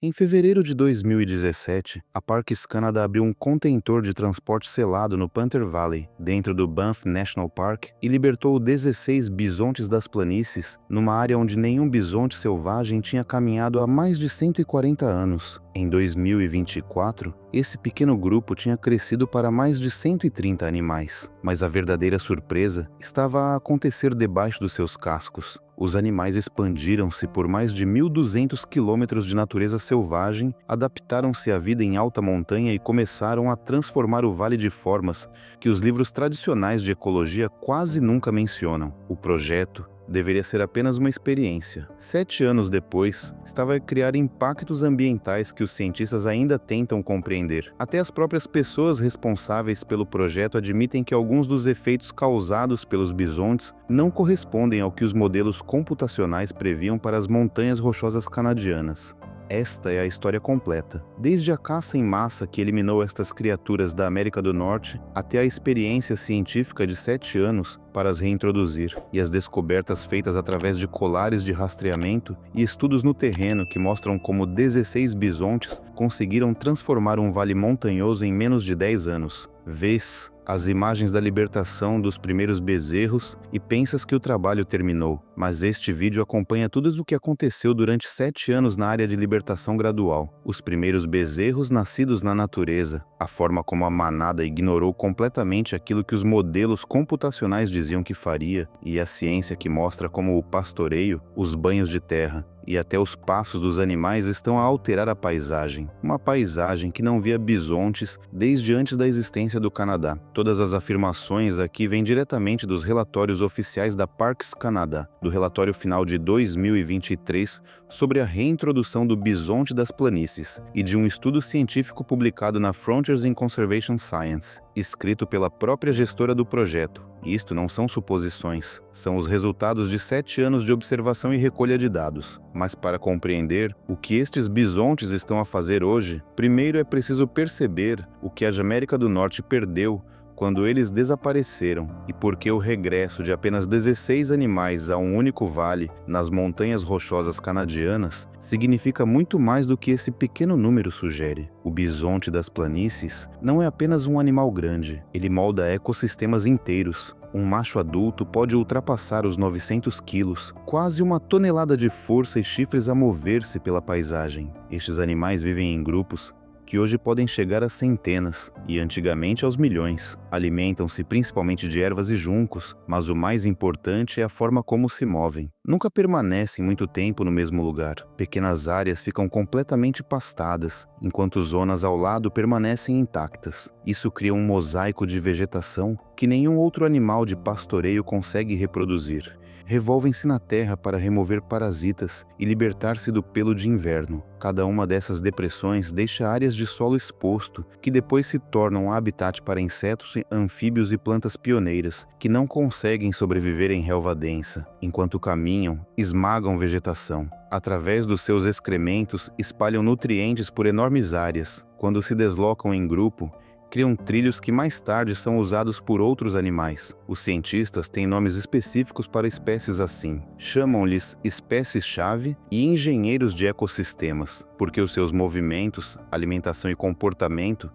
Em fevereiro de 2017, a Parks Canada abriu um contentor de transporte selado no Panther Valley, dentro do Banff National Park, e libertou 16 bisontes das planícies, numa área onde nenhum bisonte selvagem tinha caminhado há mais de 140 anos. Em 2024, esse pequeno grupo tinha crescido para mais de 130 animais, mas a verdadeira surpresa estava a acontecer debaixo dos seus cascos. Os animais expandiram-se por mais de 1.200 quilômetros de natureza selvagem, adaptaram-se à vida em alta montanha e começaram a transformar o vale de formas que os livros tradicionais de ecologia quase nunca mencionam. O projeto deveria ser apenas uma experiência. 7 anos depois, estava a criar impactos ambientais que os cientistas ainda tentam compreender. Até as próprias pessoas responsáveis pelo projeto admitem que alguns dos efeitos causados pelos bisontes não correspondem ao que os modelos computacionais previam para as montanhas rochosas canadianas. Esta é a história completa. Desde a caça em massa que eliminou estas criaturas da América do Norte, até a experiência científica de 7 anos para as reintroduzir, e as descobertas feitas através de colares de rastreamento e estudos no terreno que mostram como 16 bisontes conseguiram transformar um vale montanhoso em menos de 10 anos. Vês as imagens da libertação dos primeiros bezerros e pensas que o trabalho terminou, mas este vídeo acompanha tudo o que aconteceu durante 7 anos na área de libertação gradual. Os primeiros bezerros nascidos na natureza, a forma como a manada ignorou completamente aquilo que os modelos computacionais diziam que faria, e a ciência que mostra como o pastoreio, os banhos de terra e até os passos dos animais estão a alterar a paisagem. Uma paisagem que não via bisontes desde antes da existência do Canadá. Todas as afirmações aqui vêm diretamente dos relatórios oficiais da Parks Canada, do relatório final de 2023 sobre a reintrodução do bisonte das planícies e de um estudo científico publicado na Frontiers in Conservation Science, escrito pela própria gestora do projeto. Isto não são suposições, são os resultados de 7 anos de observação e recolha de dados. Mas para compreender o que estes bisontes estão a fazer hoje, primeiro é preciso perceber o que a América do Norte perdeu quando eles desapareceram e por que o regresso de apenas 16 animais a um único vale nas montanhas rochosas canadianas significa muito mais do que esse pequeno número sugere. O bisonte das planícies não é apenas um animal grande, ele molda ecossistemas inteiros. Um macho adulto pode ultrapassar os 900 quilos, quase uma tonelada de força e chifres a mover-se pela paisagem. Estes animais vivem em grupos que hoje podem chegar a centenas e antigamente aos milhões. Alimentam-se principalmente de ervas e juncos, mas o mais importante é a forma como se movem. Nunca permanecem muito tempo no mesmo lugar. Pequenas áreas ficam completamente pastadas, enquanto zonas ao lado permanecem intactas. Isso cria um mosaico de vegetação que nenhum outro animal de pastoreio consegue reproduzir. Revolvem-se na terra para remover parasitas e libertar-se do pelo de inverno. Cada uma dessas depressões deixa áreas de solo exposto, que depois se tornam habitat para insetos, anfíbios e plantas pioneiras, que não conseguem sobreviver em relva densa. Enquanto caminham, esmagam vegetação. Através dos seus excrementos, espalham nutrientes por enormes áreas. Quando se deslocam em grupo, criam trilhos que mais tarde são usados por outros animais. Os cientistas têm nomes específicos para espécies assim. Chamam-lhes espécies-chave e engenheiros de ecossistemas, porque os seus movimentos, alimentação e comportamento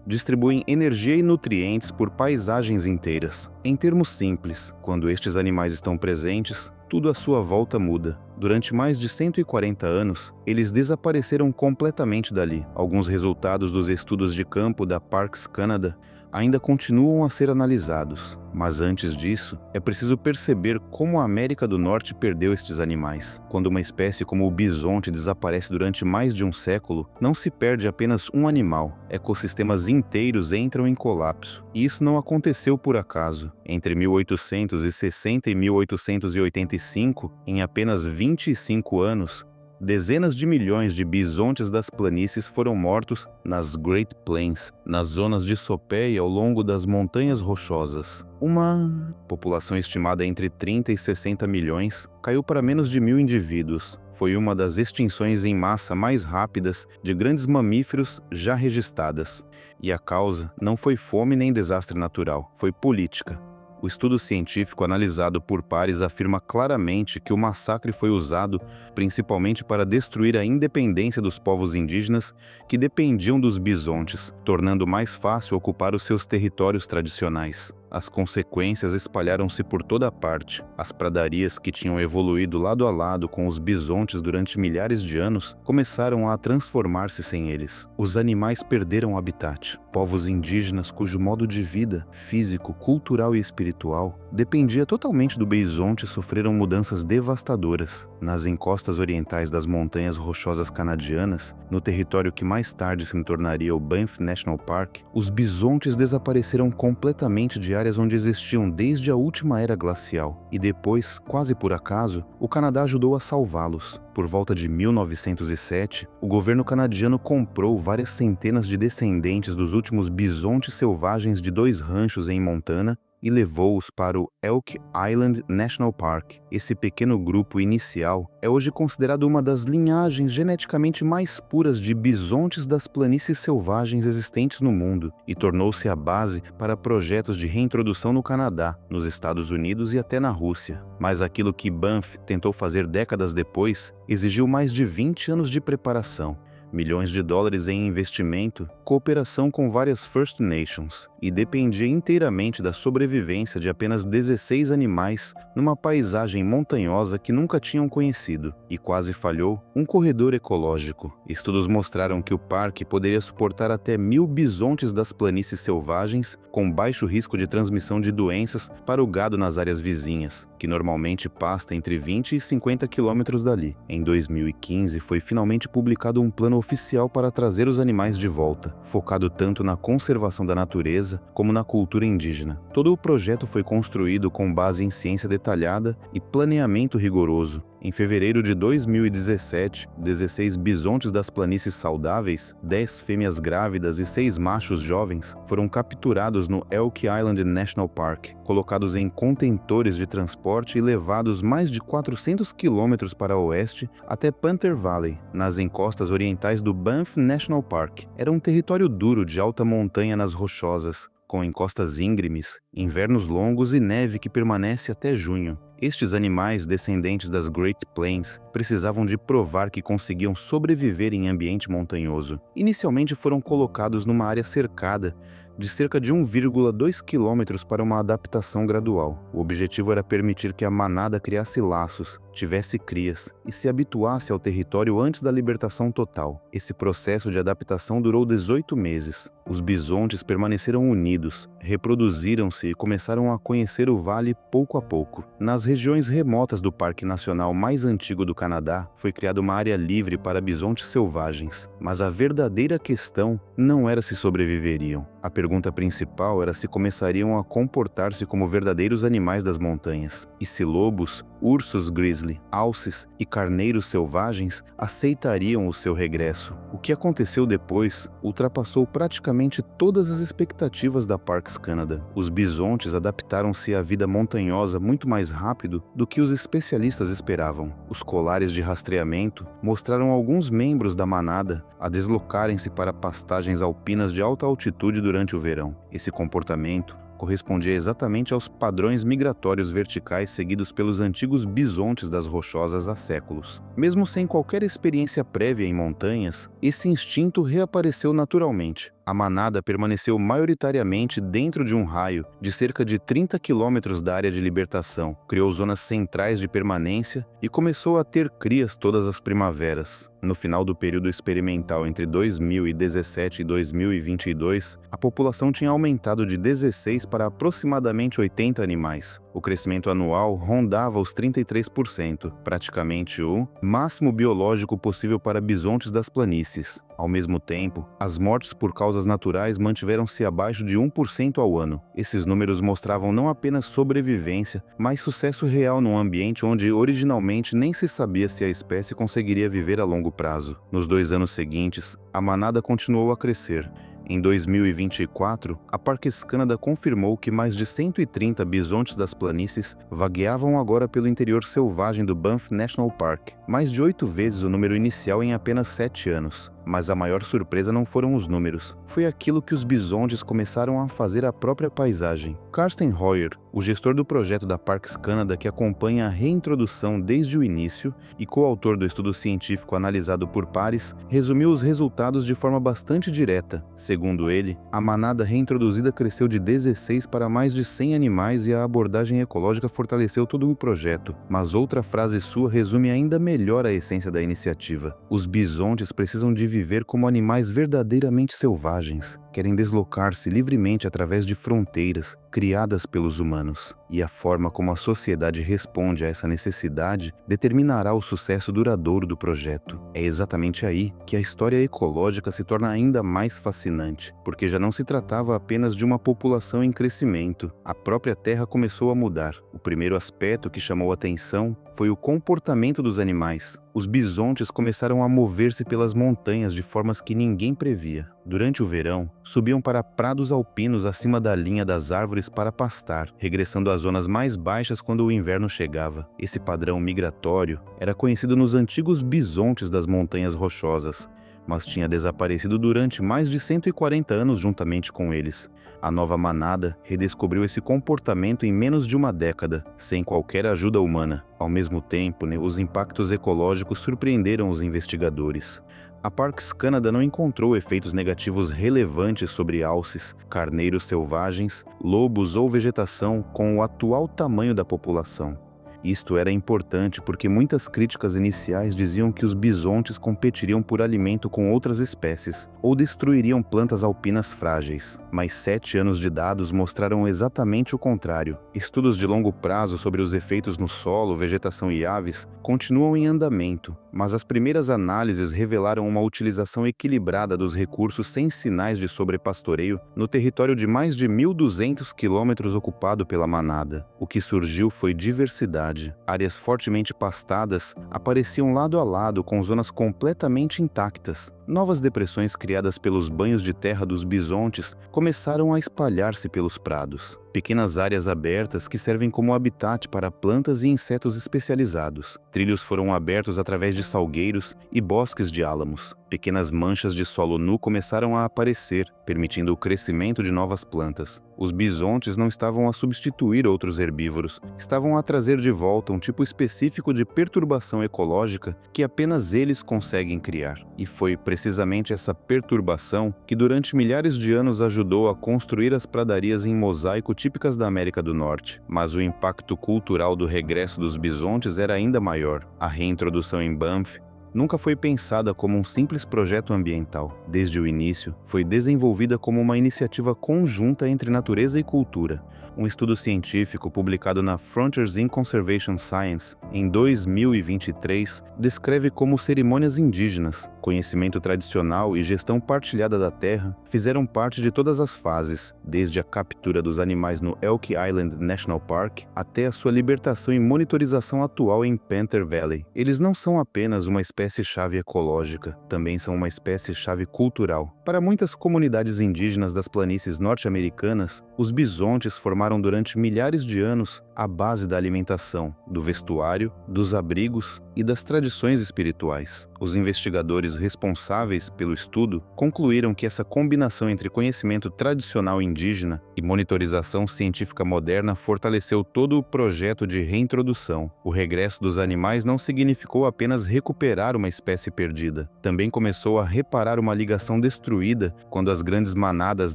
distribuem energia e nutrientes por paisagens inteiras. Em termos simples, quando estes animais estão presentes, tudo à sua volta muda. Durante mais de 140 anos, eles desapareceram completamente dali. Alguns resultados dos estudos de campo da Parks Canada ainda continuam a ser analisados. Mas antes disso, é preciso perceber como a América do Norte perdeu estes animais. Quando uma espécie como o bisonte desaparece durante mais de um século, não se perde apenas um animal. Ecossistemas inteiros entram em colapso. E isso não aconteceu por acaso. Entre 1860 e 1885, em apenas 25 anos, dezenas de milhões de bisontes das planícies foram mortos nas Great Plains, nas zonas de sopé e ao longo das montanhas rochosas. Uma população estimada entre 30 e 60 milhões caiu para menos de 1.000 indivíduos. Foi uma das extinções em massa mais rápidas de grandes mamíferos já registradas. E a causa não foi fome nem desastre natural, foi política. O estudo científico analisado por pares afirma claramente que o massacre foi usado principalmente para destruir a independência dos povos indígenas que dependiam dos bisontes, tornando mais fácil ocupar os seus territórios tradicionais. As consequências espalharam-se por toda parte. As pradarias que tinham evoluído lado a lado com os bisontes durante milhares de anos começaram a transformar-se sem eles. Os animais perderam habitat. Povos indígenas cujo modo de vida, físico, cultural e espiritual, dependia totalmente do bisonte sofreram mudanças devastadoras. Nas encostas orientais das montanhas rochosas canadianas, no território que mais tarde se tornaria o Banff National Park, os bisontes desapareceram completamente de áreas onde existiam desde a última era glacial, e depois, quase por acaso, o Canadá ajudou a salvá-los. Por volta de 1907, o governo canadiano comprou várias centenas de descendentes dos últimos bisontes selvagens de 2 ranchos em Montana e levou-os para o Elk Island National Park. Esse pequeno grupo inicial é hoje considerado uma das linhagens geneticamente mais puras de bisontes das planícies selvagens existentes no mundo e tornou-se a base para projetos de reintrodução no Canadá, nos Estados Unidos e até na Rússia. Mas aquilo que Banff tentou fazer décadas depois exigiu mais de 20 anos de preparação, milhões de dólares em investimento, cooperação com várias First Nations, e dependia inteiramente da sobrevivência de apenas 16 animais numa paisagem montanhosa que nunca tinham conhecido, e quase falhou um corredor ecológico. Estudos mostraram que o parque poderia suportar até 1000 bisontes das planícies selvagens, com baixo risco de transmissão de doenças para o gado nas áreas vizinhas, que normalmente pasta entre 20 e 50 quilômetros dali. Em 2015, foi finalmente publicado um plano oficial para trazer os animais de volta, focado tanto na conservação da natureza como na cultura indígena. Todo o projeto foi construído com base em ciência detalhada e planeamento rigoroso. Em fevereiro de 2017, 16 bisontes das planícies saudáveis, 10 fêmeas grávidas e 6 machos jovens foram capturados no Elk Island National Park, colocados em contentores de transporte e levados mais de 400 quilômetros para o oeste até Panther Valley, nas encostas orientais do Banff National Park. Era um território duro de alta montanha nas rochosas, com encostas íngremes, invernos longos e neve que permanece até junho. Estes animais, descendentes das Great Plains, precisavam de provar que conseguiam sobreviver em ambiente montanhoso. Inicialmente foram colocados numa área cercada de cerca de 1,2 km para uma adaptação gradual. O objetivo era permitir que a manada criasse laços, tivesse crias e se habituasse ao território antes da libertação total. Esse processo de adaptação durou 18 meses. Os bisontes permaneceram unidos, reproduziram-se e começaram a conhecer o vale pouco a pouco. Nas regiões remotas do Parque Nacional mais antigo do Canadá, foi criada uma área livre para bisontes selvagens. Mas a verdadeira questão não era se sobreviveriam. A pergunta principal era se começariam a comportar-se como verdadeiros animais das montanhas, e se lobos, ursos grizzly, alces e carneiros selvagens aceitariam o seu regresso. O que aconteceu depois ultrapassou praticamente todas as expectativas da Parks Canada. Os bisontes adaptaram-se à vida montanhosa muito mais rápido do que os especialistas esperavam. Os colares de rastreamento mostraram alguns membros da manada a deslocarem-se para pastagens alpinas de alta altitude durante o verão. Esse comportamento correspondia exatamente aos padrões migratórios verticais seguidos pelos antigos bisontes das rochosas há séculos. Mesmo sem qualquer experiência prévia em montanhas, esse instinto reapareceu naturalmente. A manada permaneceu maioritariamente dentro de um raio de cerca de 30 quilômetros da área de libertação, criou zonas centrais de permanência e começou a ter crias todas as primaveras. No final do período experimental entre 2017 e 2022, a população tinha aumentado de 16 para aproximadamente 80 animais. O crescimento anual rondava os 33%, praticamente o máximo biológico possível para bisontes das planícies. Ao mesmo tempo, as mortes por causas naturais mantiveram-se abaixo de 1% ao ano. Esses números mostravam não apenas sobrevivência, mas sucesso real num ambiente onde originalmente nem se sabia se a espécie conseguiria viver a longo prazo. Nos 2 anos seguintes, a manada continuou a crescer. Em 2024, a Parks Canada confirmou que mais de 130 bisontes das planícies vagueavam agora pelo interior selvagem do Banff National Park, mais de 8 vezes o número inicial em apenas 7 anos. Mas a maior surpresa não foram os números, foi aquilo que os bisontes começaram a fazer à própria paisagem. Carsten Hoyer, o gestor do projeto da Parks Canada que acompanha a reintrodução desde o início e coautor do estudo científico analisado por pares, resumiu os resultados de forma bastante direta. Segundo ele, a manada reintroduzida cresceu de 16 para mais de 100 animais e a abordagem ecológica fortaleceu todo o projeto. Mas outra frase sua resume ainda melhor a essência da iniciativa. Os bisontes precisam de viver como animais verdadeiramente selvagens. Querem deslocar-se livremente através de fronteiras criadas pelos humanos. E a forma como a sociedade responde a essa necessidade determinará o sucesso duradouro do projeto. É exatamente aí que a história ecológica se torna ainda mais fascinante, porque já não se tratava apenas de uma população em crescimento. A própria Terra começou a mudar. O primeiro aspecto que chamou atenção foi o comportamento dos animais. Os bisontes começaram a mover-se pelas montanhas de formas que ninguém previa. Durante o verão, subiam para prados alpinos acima da linha das árvores para pastar, regressando às zonas mais baixas quando o inverno chegava. Esse padrão migratório era conhecido nos antigos bisontes das montanhas rochosas, mas tinha desaparecido durante mais de 140 anos juntamente com eles. A nova manada redescobriu esse comportamento em menos de uma década, sem qualquer ajuda humana. Ao mesmo tempo, os impactos ecológicos surpreenderam os investigadores. A Parks Canada não encontrou efeitos negativos relevantes sobre alces, carneiros selvagens, lobos ou vegetação com o atual tamanho da população. Isto era importante porque muitas críticas iniciais diziam que os bisontes competiriam por alimento com outras espécies ou destruiriam plantas alpinas frágeis. Mas 7 anos de dados mostraram exatamente o contrário. Estudos de longo prazo sobre os efeitos no solo, vegetação e aves continuam em andamento, mas as primeiras análises revelaram uma utilização equilibrada dos recursos sem sinais de sobrepastoreio no território de mais de 1.200 quilômetros ocupado pela manada. O que surgiu foi diversidade. Áreas fortemente pastadas apareciam lado a lado com zonas completamente intactas. Novas depressões criadas pelos banhos de terra dos bisontes começaram a espalhar-se pelos prados. Pequenas áreas abertas que servem como habitat para plantas e insetos especializados. Trilhos foram abertos através de salgueiros e bosques de álamos. Pequenas manchas de solo nu começaram a aparecer, permitindo o crescimento de novas plantas. Os bisontes não estavam a substituir outros herbívoros, estavam a trazer de volta um tipo específico de perturbação ecológica que apenas eles conseguem criar. E foi precisamente essa perturbação que durante milhares de anos ajudou a construir as pradarias em mosaico típicas da América do Norte. Mas o impacto cultural do regresso dos bisontes era ainda maior. A reintrodução em Banff nunca foi pensada como um simples projeto ambiental. Desde o início, foi desenvolvida como uma iniciativa conjunta entre natureza e cultura. Um estudo científico publicado na Frontiers in Conservation Science em 2023 descreve como cerimônias indígenas, conhecimento tradicional e gestão partilhada da terra fizeram parte de todas as fases, desde a captura dos animais no Elk Island National Park até a sua libertação e monitorização atual em Panther Valley. Eles não são apenas uma espécie-chave ecológica, também são uma espécie-chave cultural. Para muitas comunidades indígenas das planícies norte-americanas, os bisontes formaram durante milhares de anos a base da alimentação, do vestuário, dos abrigos e das tradições espirituais. Os investigadores responsáveis pelo estudo concluíram que essa combinação entre conhecimento tradicional indígena e monitorização científica moderna fortaleceu todo o projeto de reintrodução. O regresso dos animais não significou apenas recuperar uma espécie perdida, também começou a reparar uma ligação destruída quando as grandes manadas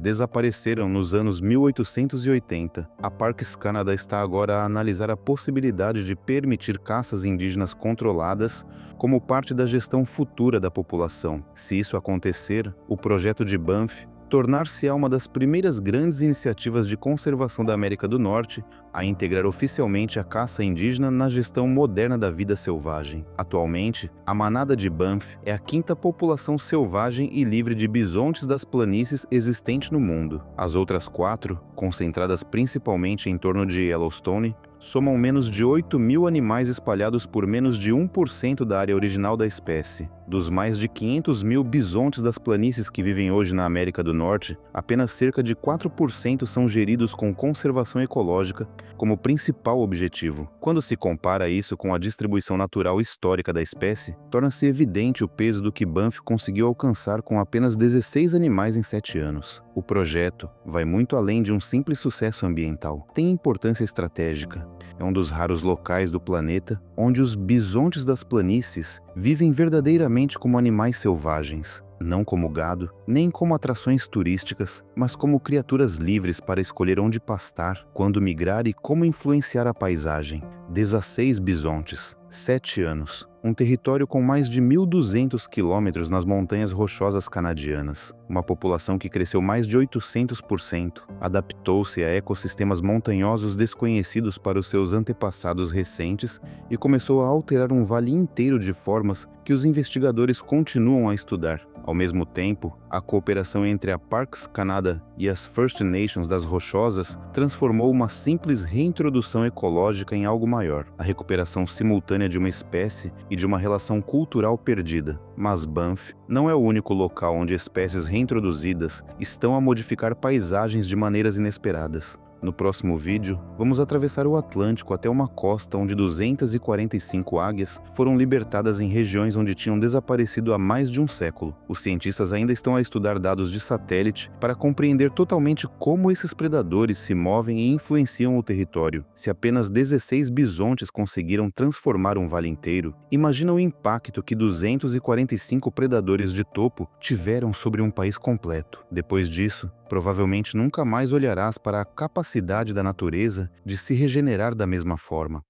desapareceram nos anos 1880. A Parks Canada está agora a analisar a possibilidade de permitir caças indígenas controladas como parte da gestão futura da população. Se isso acontecer, o projeto de Banff tornar-se-á uma das primeiras grandes iniciativas de conservação da América do Norte a integrar oficialmente a caça indígena na gestão moderna da vida selvagem. Atualmente, a manada de Banff é a 5ª população selvagem e livre de bisontes das planícies existente no mundo. As outras 4, concentradas principalmente em torno de Yellowstone, somam menos de 8.000 animais espalhados por menos de 1% da área original da espécie. Dos mais de 500 mil bisontes das planícies que vivem hoje na América do Norte, apenas cerca de 4% são geridos com conservação ecológica como principal objetivo. Quando se compara isso com a distribuição natural histórica da espécie, torna-se evidente o peso do que Banff conseguiu alcançar com apenas 16 animais em 7 anos. O projeto vai muito além de um simples sucesso ambiental. Tem importância estratégica. É um dos raros locais do planeta onde os bisontes das planícies vivem verdadeiramente como animais selvagens, não como gado, nem como atrações turísticas, mas como criaturas livres para escolher onde pastar, quando migrar e como influenciar a paisagem. 16 bisontes, 7 anos, um território com mais de 1.200 quilômetros nas montanhas rochosas canadianas. Uma população que cresceu mais de 800%, adaptou-se a ecossistemas montanhosos desconhecidos para os seus antepassados recentes e começou a alterar um vale inteiro de formas que os investigadores continuam a estudar. Ao mesmo tempo, a cooperação entre a Parks Canada e as First Nations das Rochosas transformou uma simples reintrodução ecológica em algo maior, a recuperação simultânea de uma espécie e de uma relação cultural perdida. Mas Banff não é o único local onde espécies reintroduzidas estão a modificar paisagens de maneiras inesperadas. No próximo vídeo, vamos atravessar o Atlântico até uma costa onde 245 águias foram libertadas em regiões onde tinham desaparecido há mais de um século. Os cientistas ainda estão a estudar dados de satélite para compreender totalmente como esses predadores se movem e influenciam o território. Se apenas 16 bisontes conseguiram transformar um vale inteiro, imagina o impacto que 245 predadores de topo tiveram sobre um país completo. Depois disso, provavelmente nunca mais olharás para a capacidade da natureza de se regenerar da mesma forma.